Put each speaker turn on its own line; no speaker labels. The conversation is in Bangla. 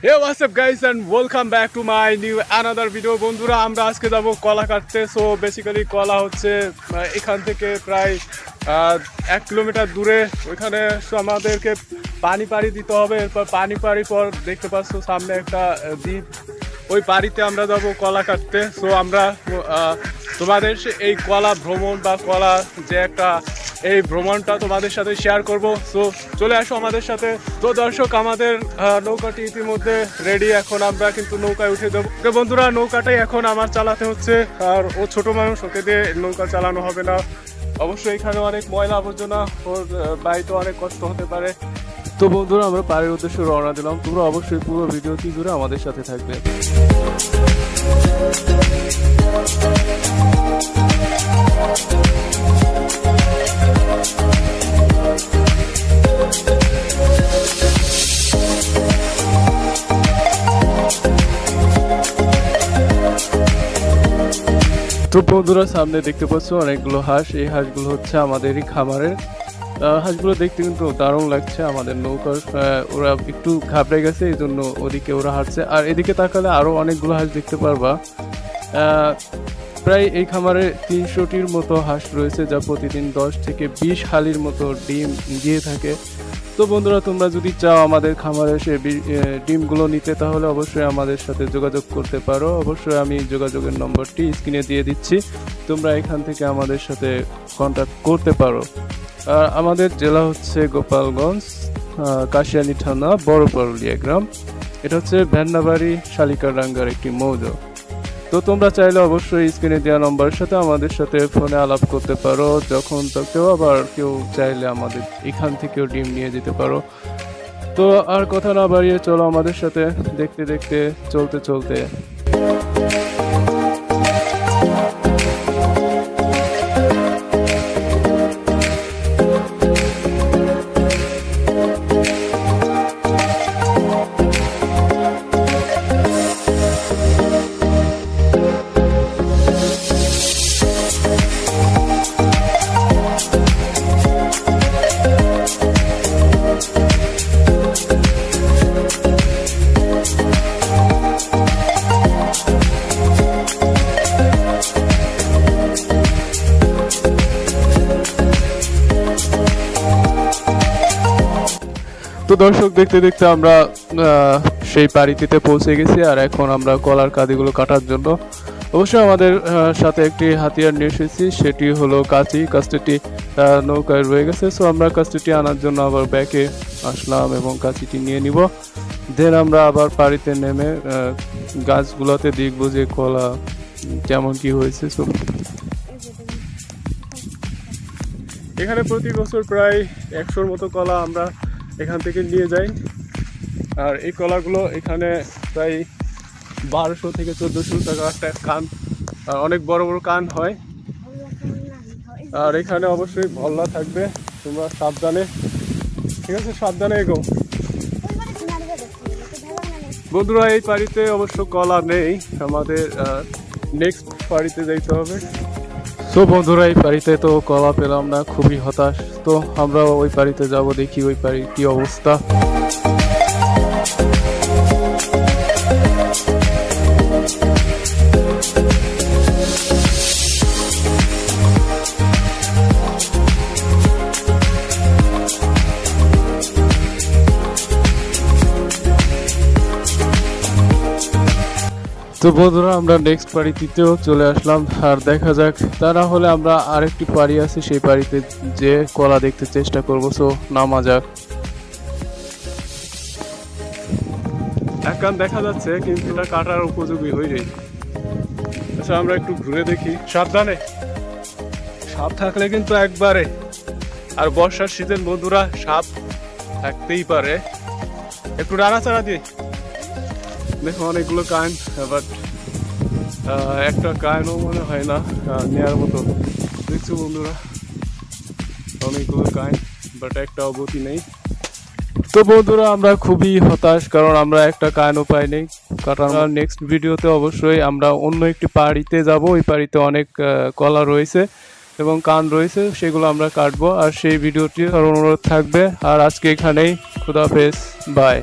Hey, what's up guys and welcome back to my new another video বন্ধুরা আমরা আজকে যাব কলা কাটতে। সো বেসিক্যালি কলা হচ্ছে এখান থেকে প্রায় 1 কিলোমিটার দূরে। ওইখানে আমাদেরকে পানি দিতে হবে। এরপর পানি পর দেখতে পাচ্ছ সামনে একটা দ্বীপ, ওই পানিতে আমরা যাব কলা কাটতে। সো আমরা তোমাদের এই কলা ভ্রমণ বা কলা যে একটা এই ভ্রমণটা তোমাদের সাথে শেয়ার করব। সো চলে আসো আমাদের সাথে। তো দর্শক, আমাদের নৌকাটি ইতিমধ্যে রেডি, এখন আমরা কিন্তু নৌকায় উঠে দেবো। তো বন্ধুরা, নৌকাটাই এখন আমার চালাতে হচ্ছে, আর ও ছোট মানুষ, ওকে দিয়ে নৌকা চালানো হবে না। অবশ্যই এখানে অনেক ময়লা আবর্জনা, ওর বাড়িতে অনেক কষ্ট হতে পারে। তো বন্ধুরা, আমরা পাড়ের উদ্দেশ্যে রওনা দিলাম। তোমরা অবশ্যই পুরো ভিডিওটি জুড়ে আমাদের সাথে থাকবে। তো বন্ধুরা, সামনে দেখতে পাচ্ছ অনেকগুলো হাঁস। এই হাঁসগুলো হচ্ছে আমাদেরই খামারের হাঁসগুলো। দেখতে কিন্তু দারুণ লাগছে। আমাদের নৌকার ওরা একটু ঘাবড়ে গেছে, এই জন্য ওদিকে ওরা হাঁটছে। আর এদিকে তাকালে আরো অনেকগুলো হাঁস দেখতে পারবা। প্রায় এই খামারে 300টির মতো হাঁস রয়েছে, যা প্রতিদিন 10 থেকে 20 হালির মতো ডিম দিয়ে থাকে। তো বন্ধুরা, তোমরা যদি চাও আমাদের খামারে এসে ডিমগুলো নিতে, তাহলে অবশ্যই আমাদের সাথে যোগাযোগ করতে পারো। অবশ্যই আমি যোগাযোগের নম্বরটি স্ক্রিনে দিয়ে দিচ্ছি, তোমরা এখান থেকে আমাদের সাথে কন্ট্যাক্ট করতে পারো। আর আমাদের জেলা হচ্ছে গোপালগঞ্জ, কাশিয়ানী থানা, বড়পারুলিয়া গ্রাম। এটা হচ্ছে ভেন্নাবাড়ি শালিকাডাঙ্গার একটি মৌজা। তো তোমরা চাইলে অবশ্যই স্ক্রিনে দেওয়া নম্বরের সাথে আমাদের সাথে ফোনে আলাপ করতে পারো যখন তখন। আবার কেউ চাইলে আমাদের এখান থেকেও ডিম নিয়ে যেতে পারো। তো আর কথা না বাড়িয়ে চলো আমাদের সাথে দেখতে দেখতে চলতে। তো দর্শক, দেখতে দেখতে আমরা সেই পাড়িতে পৌঁছে গেছি। আর এখন আমরা কলার কাঁদিগুলো কাটার জন্য অবশ্যই আমাদের সাথে একটি হাতিয়ার নিয়ে এসেছি, সেটি হলো কাঁচি। কাঁচিটি নৌকায় রয়ে গেছে। সো আমরা কাঁচিটি আনার জন্য আবার ব্যাকে আসলাম এবং কাঁচিটি নিয়ে নিব। দেন আমরা আবার পাড়িতে নেমে গাছগুলোতে দেখবো যে কলা কেমন কি হয়েছে। সো এখানে প্রতি বছর প্রায় 100-র মতো কলা আমরা এখান থেকে নিয়ে যাই। আর এই কলাগুলো এখানে প্রায় 1200 থেকে 1400 টাকা একটা কান, অনেক বড় বড় কান হয়। আর এখানে অবশ্যই ভল্লা থাকবে, তোমরা সাবধানে, ঠিক আছে, সাবধানে এগো। বন্ধুরা, এই পাড়িতে অবশ্য কলা নেই, আমাদের নেক্সট পাড়িতে যাইতে হবে। তো বন্ধুরা, এই পাড়িতে তো কলা পেলাম না, খুবই হতাশ। তো আমরা ওই পাড়িতে যাব, দেখি ওই পাড়ির কি অবস্থা। তো বন্ধুরা, আমরা নেক্সট পাড়িতেও চলে আসলাম। আর দেখা যাক, তা না হলে আমরা আরেকটি পাড়ি আছে, সেই পাড়িতে যে কলা দেখতে চেষ্টা করবো। সো নামা যাক। এক কান দেখা যাচ্ছে, কিন্তু এটা কাটার উপযোগী হয়নি। আচ্ছা, আমরা একটু ঘুরে দেখি। সাবধানে, সাপ থাকলে কিন্তু একবারে। আর বর্ষার সিজন বন্ধুরা, সাপ থাকতেই পারে। একটু নাড়াচাড়া দিয়ে দেখো, অনেকগুলো কান, বাট একটা কানও মনে হয় না নেওয়ার মতো। দেখছো বন্ধুরা, অনেকগুলো কান, বাট একটা অবধি নেই। তো বন্ধুরা, আমরা খুবই হতাশ, কারণ আমরা একটা কানও পাইনি কাটার। নেক্সট ভিডিওতে অবশ্যই আমরা অন্য একটি পাড়িতে যাব। ওই পাড়িতে অনেক কলা রয়েছে এবং কান রয়েছে, সেগুলো আমরা কাটবো। আর সেই ভিডিওটি অনুরোধ থাকবে। আর আজকে এখানেই, খুদা হাফেজ, বাই।